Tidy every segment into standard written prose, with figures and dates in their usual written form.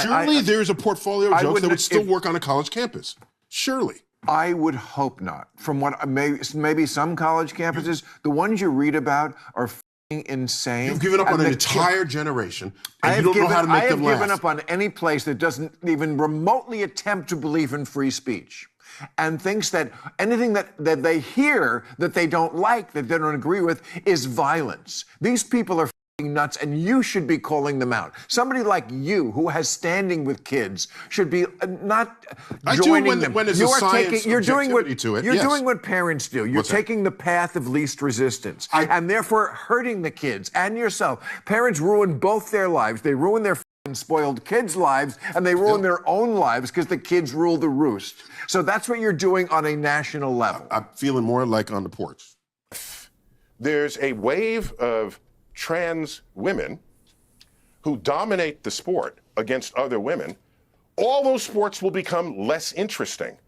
Surely there's a portfolio of jokes that would still work on a college campus. Surely. I would hope not. From what maybe some college campuses, the ones you read about are insane. You've given up on an entire generation, and you don't know how to make them laugh. I have given up on any place that doesn't even remotely attempt to believe in free speech and thinks that anything that they hear that they don't like, that they don't agree with, is violence. These people are nuts, and you should be calling them out. Somebody like you, who has standing with kids, should be not joining them. When there's a science objectivity to it. You're doing what parents do. You're taking the path of least resistance, and therefore hurting the kids and yourself. Parents ruin both their lives. They ruin their spoiled kids' lives, and they ruin their own lives because the kids rule the roost. So that's what you're doing on a national level. I'm feeling more like on the porch. There's a wave of trans women who dominate the sport against other women. All those sports will become less interesting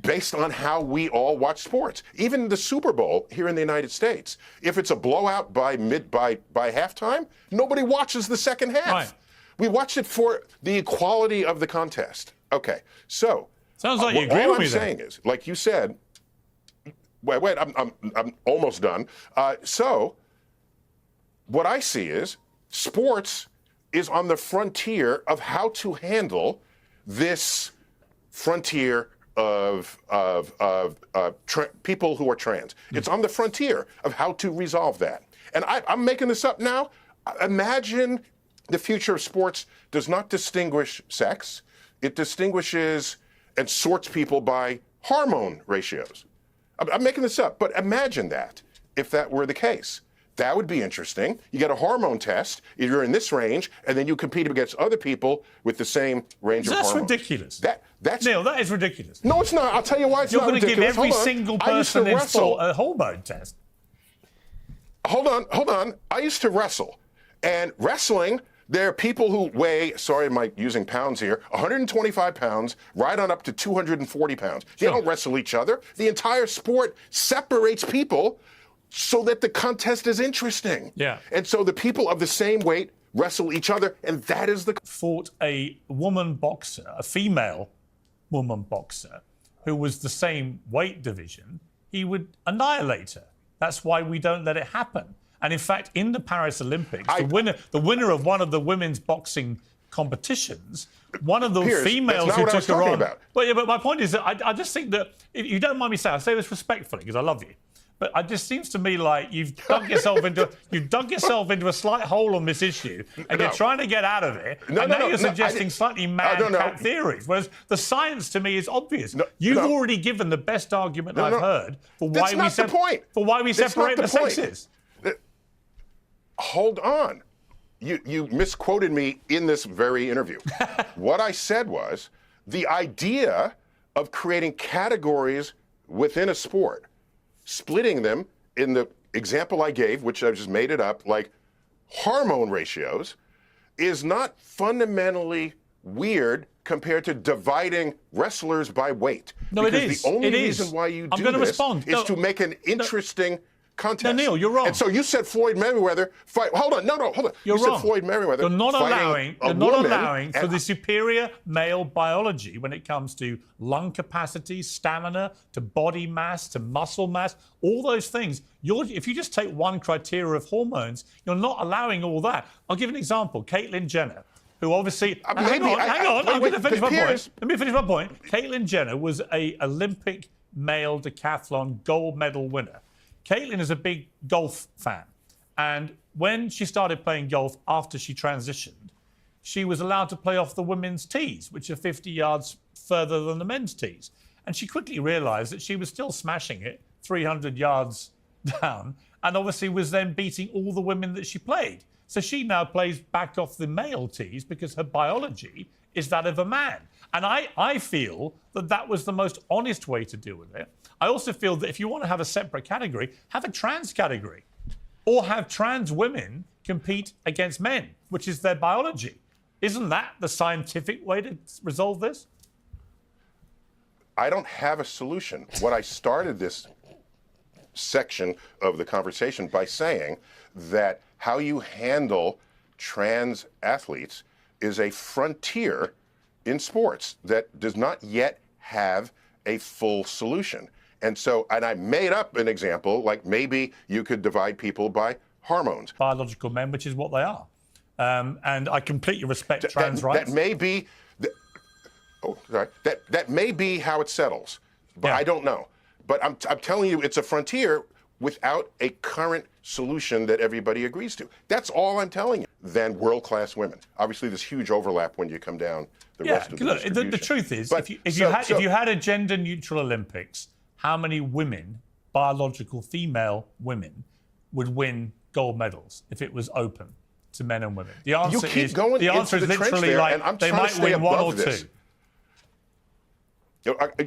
based on how we all watch sports. Even the Super Bowl here in the United States, if it's a blowout by halftime, nobody watches the second half. Right. We watch it for the equality of the contest. Okay, so sounds like you agree all with I'm me saying then. is, like you said, wait, I'm almost done. So what I see is sports is on the frontier of how to handle this frontier of people who are trans. It's on the frontier of how to resolve that. And I'm making this up now. Imagine the future of sports does not distinguish sex. It distinguishes and sorts people by hormone ratios. I'm making this up, but imagine that if that were the case. That would be interesting. You get a hormone test, you're in this range, and then you compete against other people with the same range of hormones. That's ridiculous. That's Neil, that is ridiculous. No, it's not. I'll tell you why it's You're not ridiculous. You're going to give every single person in sport a hormone test. Hold on. I used to wrestle. And wrestling, there are people who weigh, sorry, am I using pounds here, 125 pounds, right on up to 240 pounds. They don't wrestle each other. The entire sport separates people so that the contest is interesting. Yeah. And so the people of the same weight wrestle each other, and that is the... Fought a woman boxer, a female woman boxer, who was the same weight division, he would annihilate her. That's why we don't let it happen. And in fact, in the Paris Olympics, the winner of one of the women's boxing competitions, one of the Piers, females who took her on... About. But my point is that I just think that, if you don't mind me saying, I say this respectfully because I love you, but it just seems to me like you've dug yourself into a slight hole on this issue, and you're trying to get out of it. Now you're suggesting slightly madcap theories, whereas the science to me is obvious. You've already given the best argument I've heard for why we separate the sexes. Hold on. You misquoted me in this very interview. What I said was the idea of creating categories within a sport, splitting them in the example I gave, which I just made it up, like hormone ratios, is not fundamentally weird compared to dividing wrestlers by weight. No, because it is. The only reason why you do this is to make an interesting contest. No, Neil, you're wrong. And so you said Floyd Mayweather fight. Hold on. You're wrong. Said Floyd Mayweather. You're not allowing for the superior male biology when it comes to lung capacity, stamina, to body mass, to muscle mass, all those things. If you just take one criteria of hormones, you're not allowing all that. I'll give an example. Caitlyn Jenner, who obviously... hang on. I'm going to finish my point. Let me finish my point. Caitlyn Jenner was an Olympic male decathlon gold medal winner. Caitlyn is a big golf fan. And when she started playing golf after she transitioned, she was allowed to play off the women's tees, which are 50 yards further than the men's tees. And she quickly realised that she was still smashing it 300 yards down, and obviously was then beating all the women that she played. So she now plays back off the male tees because her biology is that of a man. And I feel that that was the most honest way to deal with it. I also feel that if you want to have a separate category, have a trans category. Or have trans women compete against men, which is their biology. Isn't that the scientific way to resolve this? I don't have a solution. What I started this section of the conversation by saying that how you handle trans athletes is a frontier in sports that does not yet have a full solution. And I made up an example, like maybe you could divide people by hormones. Biological men, which is what they are. And I completely respect trans rights. That may be, that may be how it settles, but I don't know. But I'm telling you, it's a frontier without a current solution that everybody agrees to. That's all I'm telling you. Than world-class women. Obviously, there's huge overlap when you come down the rest of the distribution. The truth is, but if you had a gender-neutral Olympics, how many women, biological female women, would win gold medals if it was open to men and women? The answer is literally like they might win one or two.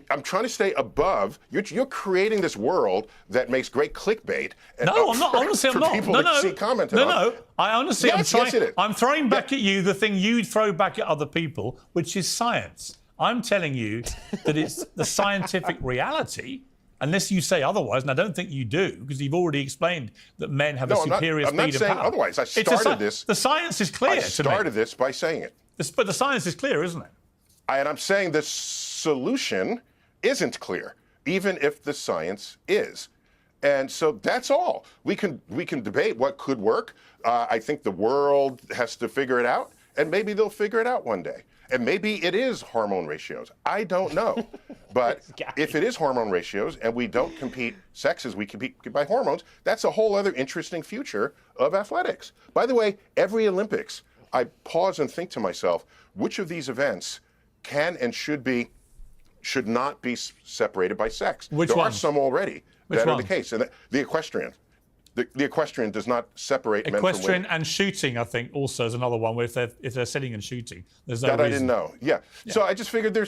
I'm trying to stay above. You're creating this world that makes great clickbait. No, I'm not. Honestly, I'm not. People to see comment on. No. I honestly, yes, I'm throwing back at you the thing you throw back at other people, which is science. I'm telling you that it's the scientific reality. Unless you say otherwise, and I don't think you do, because you've already explained that men have a superior speed and power. I'm not saying otherwise. I started this. The science is clear. I started this by saying it. But the science is clear, isn't it? And I'm saying the solution isn't clear, even if the science is. And so that's all. We can debate what could work. I think the world has to figure it out, and maybe they'll figure it out one day. And maybe it is hormone ratios. I don't know. But if it is hormone ratios and we don't compete sexes, we compete by hormones, that's a whole other interesting future of athletics. By the way, every Olympics, I pause and think to myself, which of these events can and should not be separated by sex? Which there ones? Are some already Which that ones? are the case. And the equestrian. The equestrian does not separate men from women. Equestrian and shooting, I think, also is another one where if they're sitting and shooting, there's no reason. reason. I didn't know. Yeah. So I just figured there's